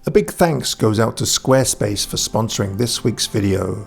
A big thanks goes out to Squarespace for sponsoring this week's video.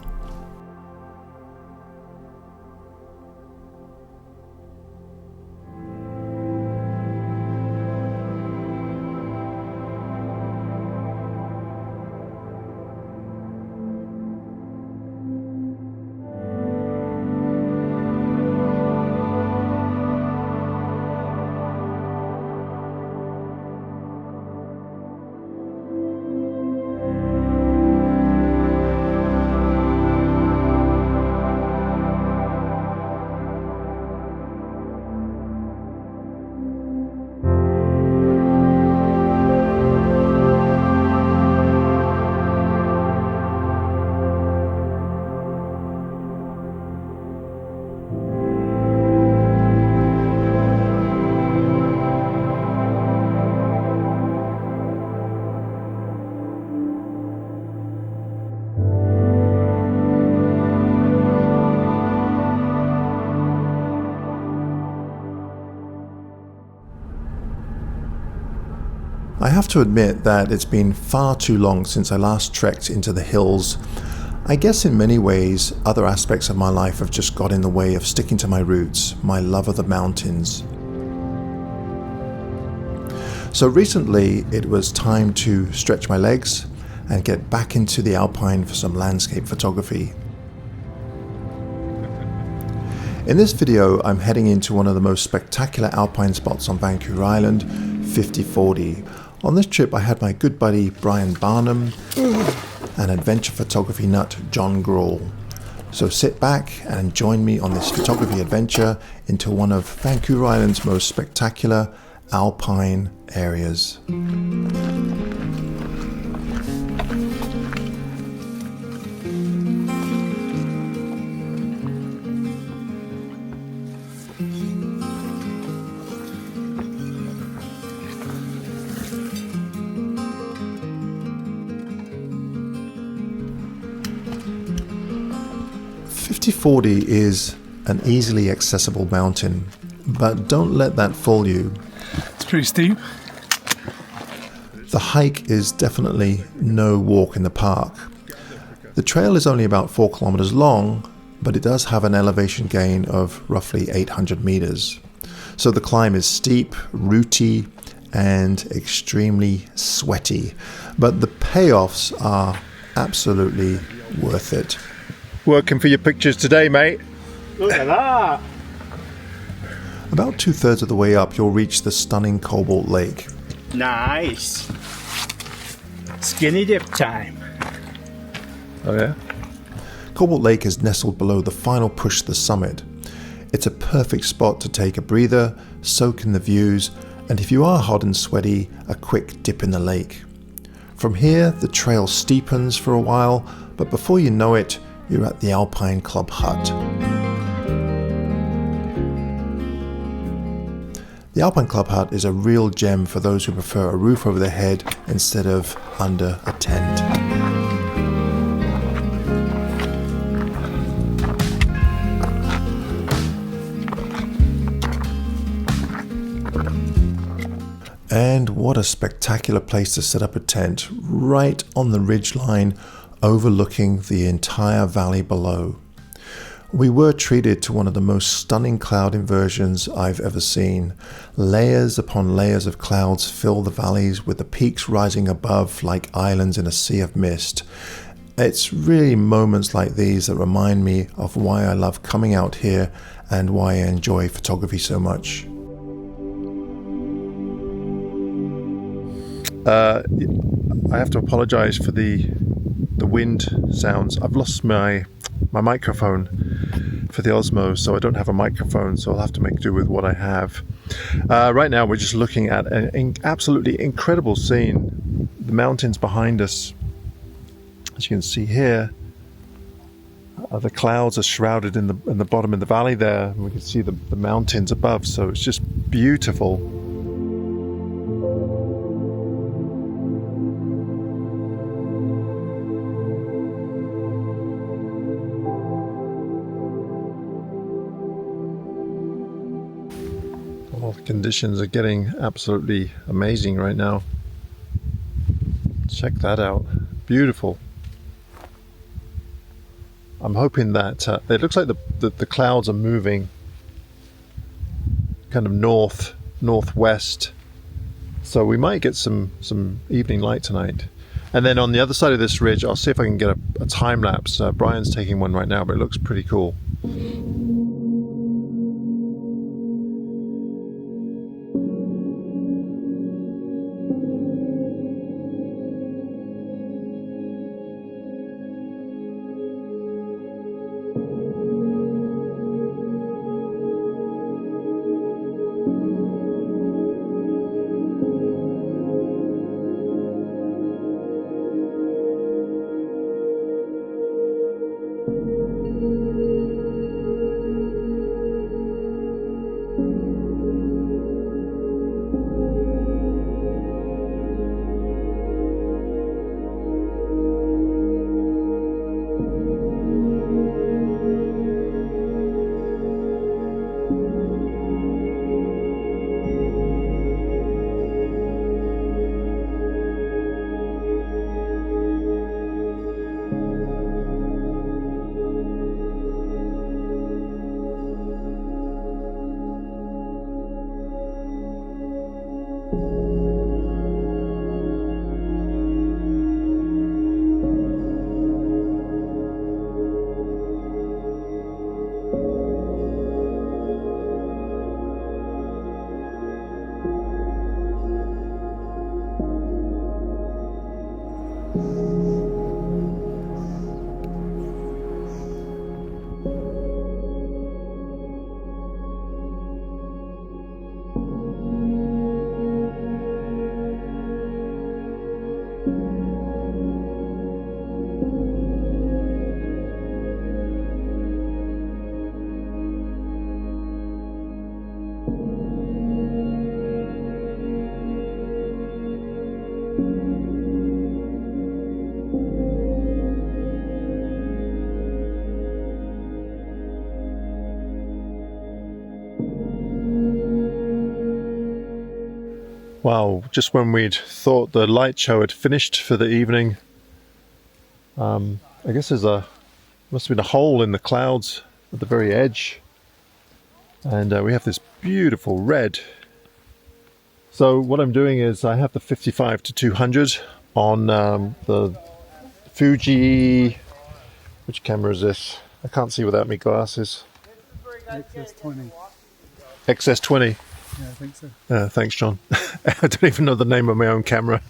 I have to admit that it's been far too long since I last trekked into the hills. I guess in many ways, other aspects of my life have just got in the way of sticking to my roots, my love of the mountains. So recently, it was time to stretch my legs and get back into the alpine for some landscape photography. In this video, I'm heading into one of the most spectacular alpine spots on Vancouver Island, 5040. On this trip, I had my good buddy Brian Barnum and adventure photography nut John Grawl. So sit back and join me on this photography adventure into one of Vancouver Island's most spectacular alpine areas. 5040 is an easily accessible mountain, but don't let that fool you. It's pretty steep. The hike is definitely no walk in the park. The trail is only about 4 kilometers long, but it does have an elevation gain of roughly 800 meters. So the climb is steep, rooty, and extremely sweaty, but the payoffs are absolutely worth it. Working for your pictures today, mate. Look at that. About 2/3 of the way up, you'll reach the stunning Cobalt Lake. Nice. Skinny dip time. Oh yeah? Cobalt Lake is nestled below the final push to the summit. It's a perfect spot to take a breather, soak in the views, and if you are hot and sweaty, a quick dip in the lake. From here, the trail steepens for a while, but before you know it, you're at the Alpine Club hut. The Alpine Club hut is a real gem for those who prefer a roof over their head instead of under a tent. And what a spectacular place to set up a tent, right on the ridgeline overlooking the entire valley below. We were treated to one of the most stunning cloud inversions I've ever seen. Layers upon layers of clouds fill the valleys, with the peaks rising above like islands in a sea of mist. It's really moments like these that remind me of why I love coming out here and why I enjoy photography so much. I have to apologize for the wind sounds. I've lost my microphone for the Osmo, so I don't have a microphone, so I'll have to make do with what I have. Right now we're just looking at an absolutely incredible scene. The mountains behind us, as you can see here, the clouds are shrouded in the bottom of the valley there, and we can see the mountains above, so it's just beautiful. The conditions are getting absolutely amazing right now. It's Check that out. Beautiful. I'm hoping that it looks like the clouds are moving kind of northwest, so we might get some evening light tonight. And then on the other side of this ridge, I'll see if I can get a time lapse. Brian's taking one right now, but it looks pretty cool. Wow, just when we'd thought the light show had finished for the evening, I guess must have been a hole in the clouds at the very edge, and we have this beautiful red. So what I'm doing is I have the 55 to 200 on the Fuji, which camera is this? I can't see without my glasses. XS20. XS20. Yeah, I think so. Thanks, John. I don't even know the name of my own camera.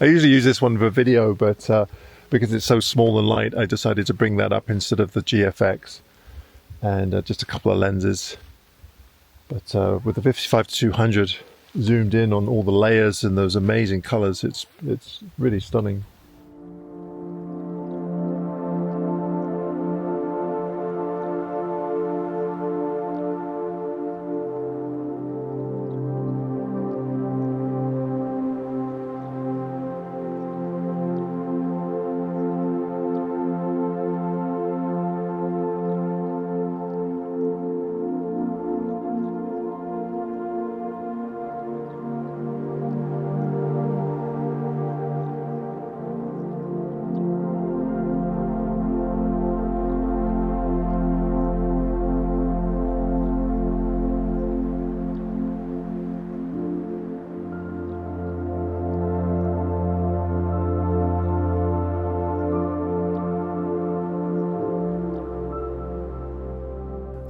I usually use this one for video, but because it's so small and light, I decided to bring that up instead of the GFX, and just a couple of lenses. But with the 55 to 200 zoomed in on all the layers and those amazing colors, it's really stunning.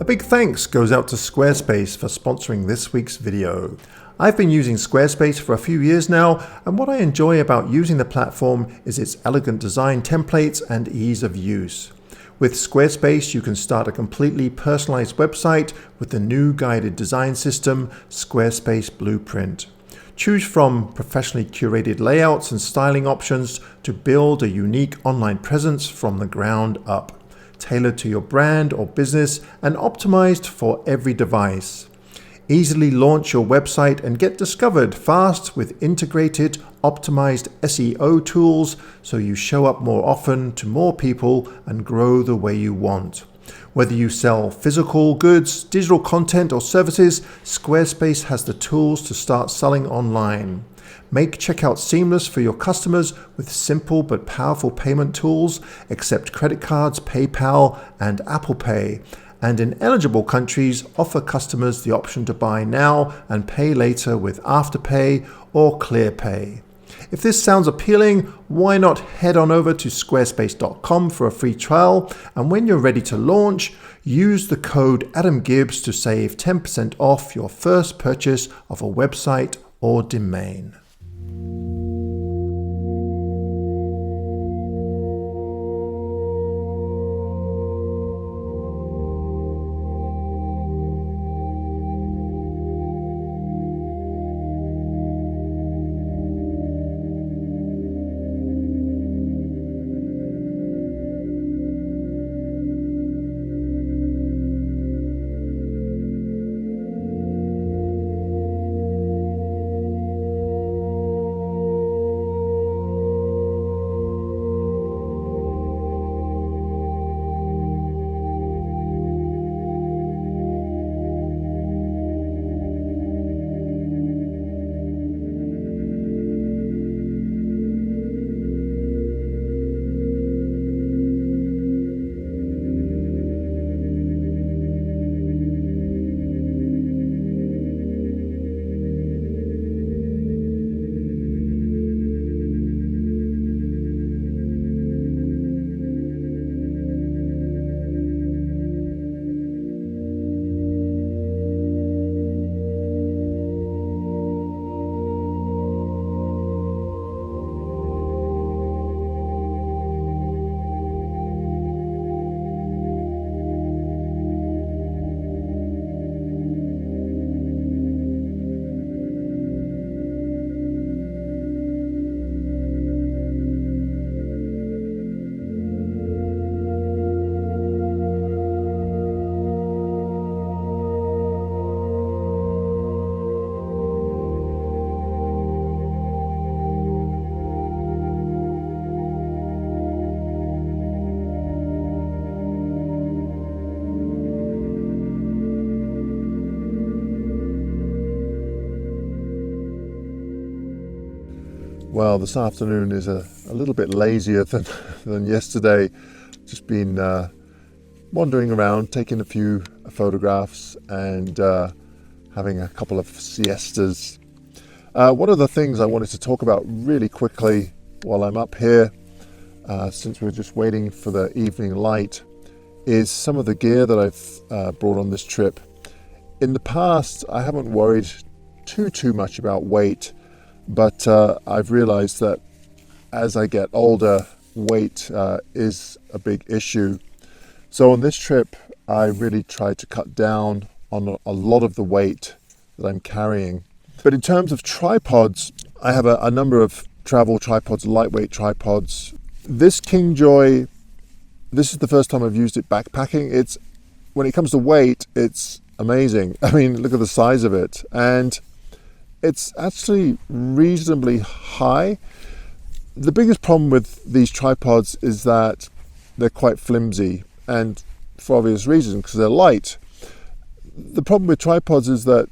A big thanks goes out to Squarespace for sponsoring this week's video. I've been using Squarespace for a few years now, and what I enjoy about using the platform is its elegant design templates and ease of use. With Squarespace, you can start a completely personalized website with the new guided design system, Squarespace Blueprint. Choose from professionally curated layouts and styling options to build a unique online presence from the ground up, tailored to your brand or business and optimized for every device. Easily launch your website and get discovered fast with integrated, optimized SEO tools so you show up more often to more people and grow the way you want. Whether you sell physical goods, digital content or services, Squarespace has the tools to start selling online. Make checkout seamless for your customers with simple but powerful payment tools. Accept credit cards, PayPal, and Apple Pay. And in eligible countries, offer customers the option to buy now and pay later with Afterpay or ClearPay. If this sounds appealing, why not head on over to squarespace.com for a free trial, and when you're ready to launch, use the code AdamGibbs to save 10% off your first purchase of a website or domain. Well, this afternoon is a little bit lazier than yesterday. Just been wandering around, taking a few photographs and having a couple of siestas. One of the things I wanted to talk about really quickly while I'm up here, since we're just waiting for the evening light, is some of the gear that I've brought on this trip. In the past, I haven't worried too much about weight, but I've realized that as I get older, weight is a big issue. So on this trip, I really tried to cut down on a lot of the weight that I'm carrying. But in terms of tripods, I have a number of travel tripods, lightweight tripods. This Kingjoy, this is the first time I've used it backpacking. When it comes to weight, it's amazing. I mean, look at the size of it. And it's actually reasonably high. The biggest problem with these tripods is that they're quite flimsy, and for obvious reasons, because they're light. The problem with tripods is that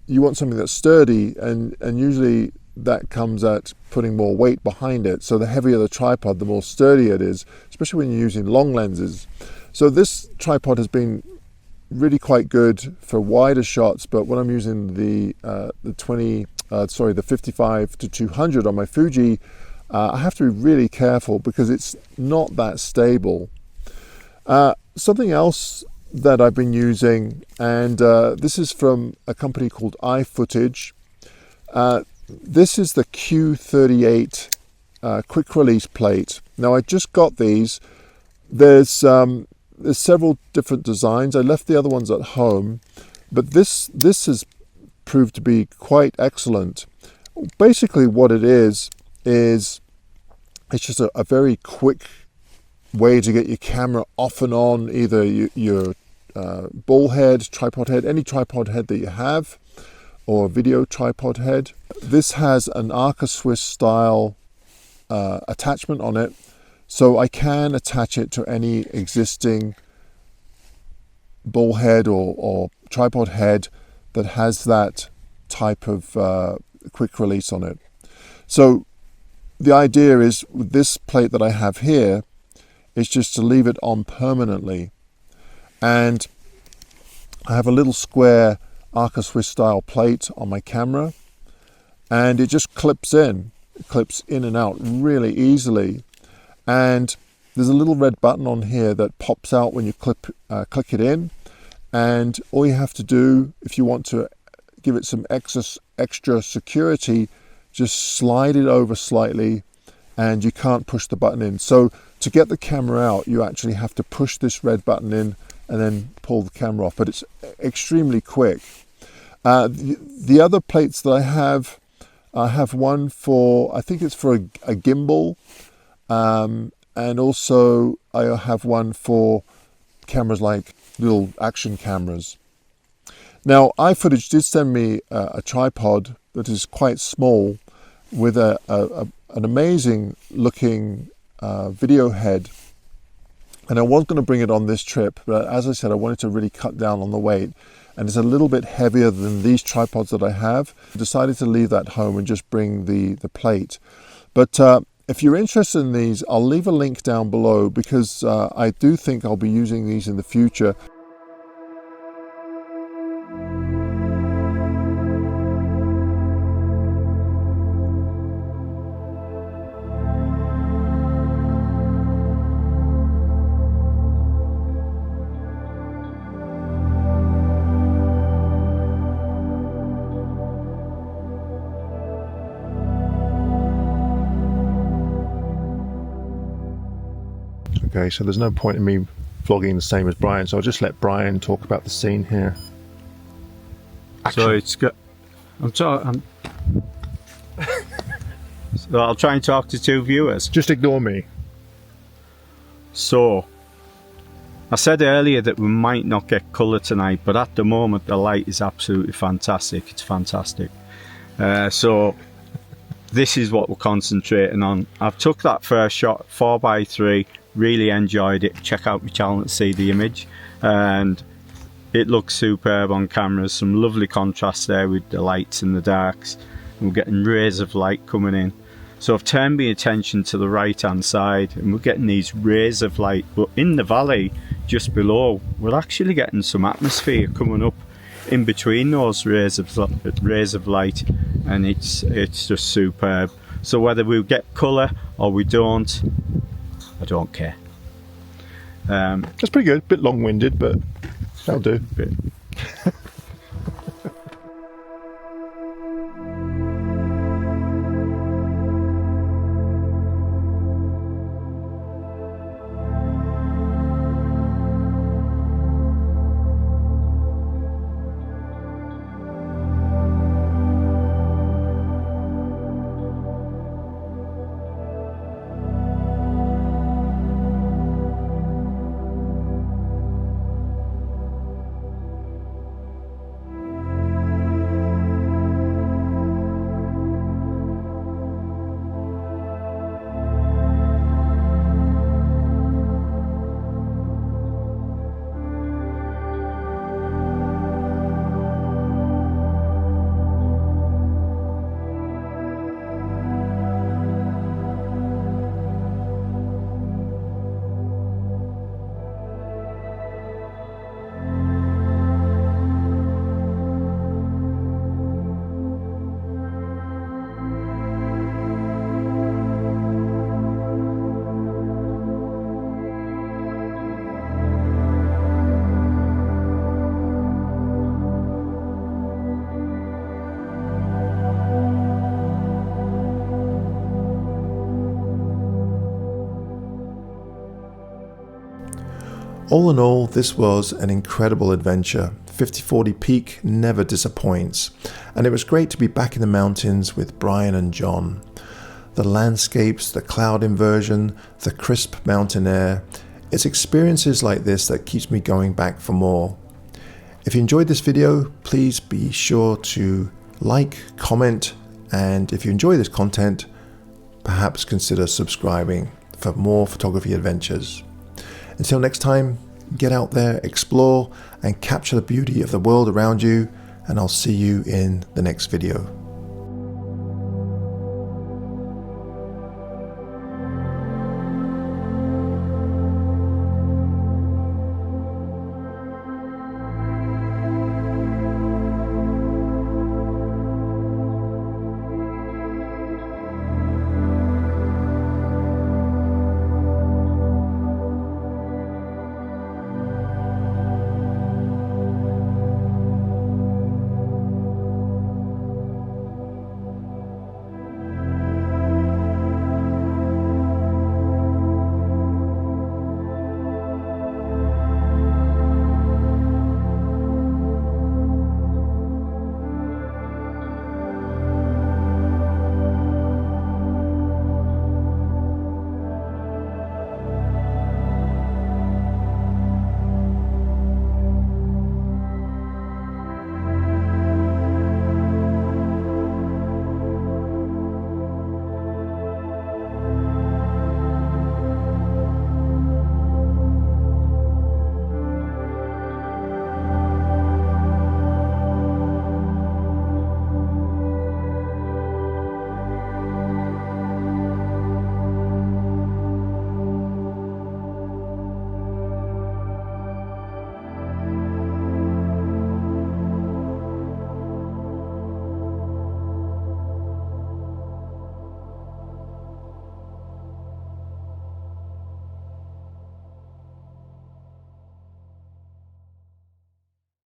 you want something that's sturdy, and usually that comes at putting more weight behind it. So the heavier the tripod, the more sturdy it is, especially when you're using long lenses. So this tripod has been really quite good for wider shots, but when I'm using the 55 to 200 on my Fuji, I have to be really careful because it's not that stable. Something else that I've been using, and this is from a company called Ifootage. This is the Q38 quick release plate. Now I just got these. There's several different designs. I left the other ones at home, but this has proved to be quite excellent. Basically what it is it's just a very quick way to get your camera off and on, either your ball head, tripod head, any tripod head that you have, or video tripod head. This has an Arca Swiss style attachment on it, so I can attach it to any existing ball head or tripod head that has that type of quick release on it. So the idea is with this plate that I have here is just to leave it on permanently. And I have a little square Arca Swiss style plate on my camera, and it just clips in. It clips in and out really easily. And there's a little red button on here that pops out when you click it in. And all you have to do, if you want to give it some extra security, just slide it over slightly, and you can't push the button in. So to get the camera out, you actually have to push this red button in and then pull the camera off, but it's extremely quick. The other plates that I have one for, I think it's for a gimbal, and also I have one for cameras like little action cameras. Now, Ifootage did send me a tripod that is quite small with an amazing looking video head. And I was going to bring it on this trip, but as I said, I wanted to really cut down on the weight. And it's a little bit heavier than these tripods that I have. I decided to leave that home and just bring the plate. But if you're interested in these, I'll leave a link down below, because I do think I'll be using these in the future. Okay, so there's no point in me vlogging the same as Brian, so I'll just let Brian talk about the scene here. Action. So it's got. So I'll try and talk to two viewers. Just ignore me. So I said earlier that we might not get colour tonight, but at the moment the light is absolutely fantastic. It's fantastic. So this is what we're concentrating on. I've took that first shot, 4x3. Really enjoyed it. Check out my channel to see the image, and it looks superb on cameras. Some lovely contrast there with the lights and the darks. We're getting rays of light coming in. So I've turned my attention to the right hand side, and we're getting these rays of light, but in the valley just below we're actually getting some atmosphere coming up in between those rays of light, and it's just superb. So whether we get colour or we don't, I don't care. That's pretty good. Bit long-winded, but that'll do. All in all, this was an incredible adventure. 5040 Peak never disappoints, and it was great to be back in the mountains with Brian and John. The landscapes, the cloud inversion, the crisp mountain air, it's experiences like this that keeps me going back for more. If you enjoyed this video, please be sure to like, comment, and if you enjoy this content, perhaps consider subscribing for more photography adventures. Until next time, get out there, explore, and capture the beauty of the world around you, and I'll see you in the next video.